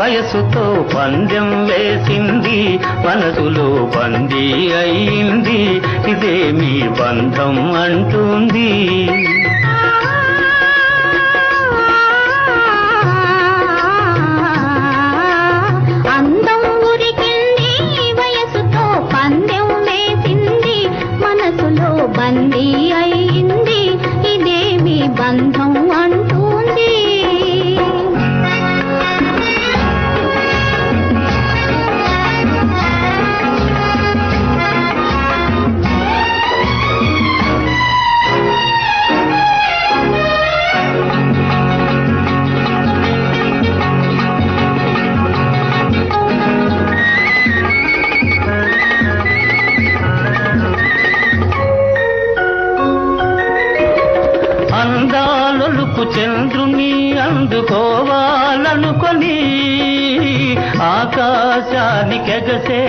వయసుతో పందెం వేసింది, మనసులో బందీ అయింది, ఇదే మీ బంధం అంటుంది. అందం ఉరికింది, వయసుతో పందెం వేసింది, మనసులో బందీ అయింది, ఇదే మీ బంధం అంటుంది. అందాలొలుకు చంద్రుని అందుకోవాలనుకొని ఆకాశానికెగసే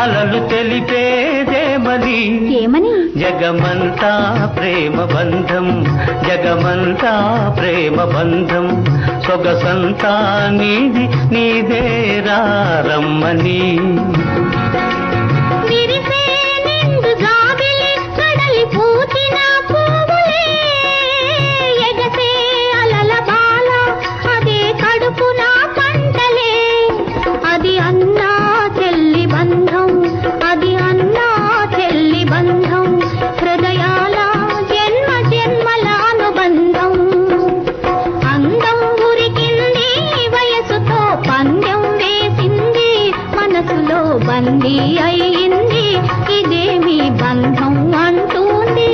అలలు తెలిపేదేమని. ఏమని? జగమంతా ప్రేమ బంధం, జగమంతా ప్రేమ బంధం, సొగసంతా నీది నీదేరా రమ్మని. బందీ అయింది, ఇదే మీ బంధం అంటుంది.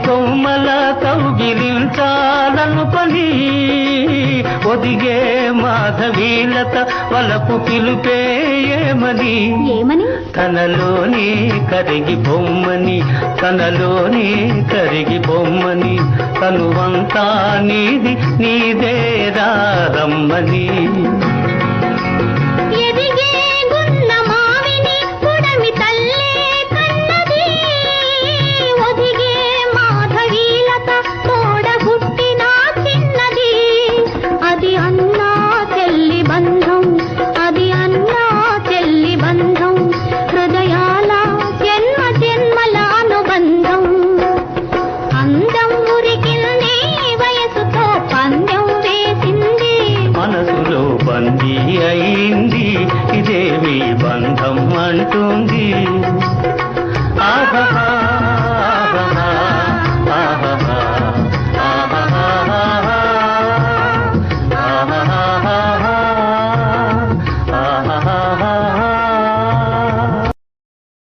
కొమ్మల కౌగిలించాలనుకొని ఒదిగే మాధవీలత వలపు పిలుపేయమని. ఏమని? తనలోని కరిగి బొమ్మని, తనలోని కరిగి బొమ్మని, తనువంతా నీది నీదేరా రమ్మని.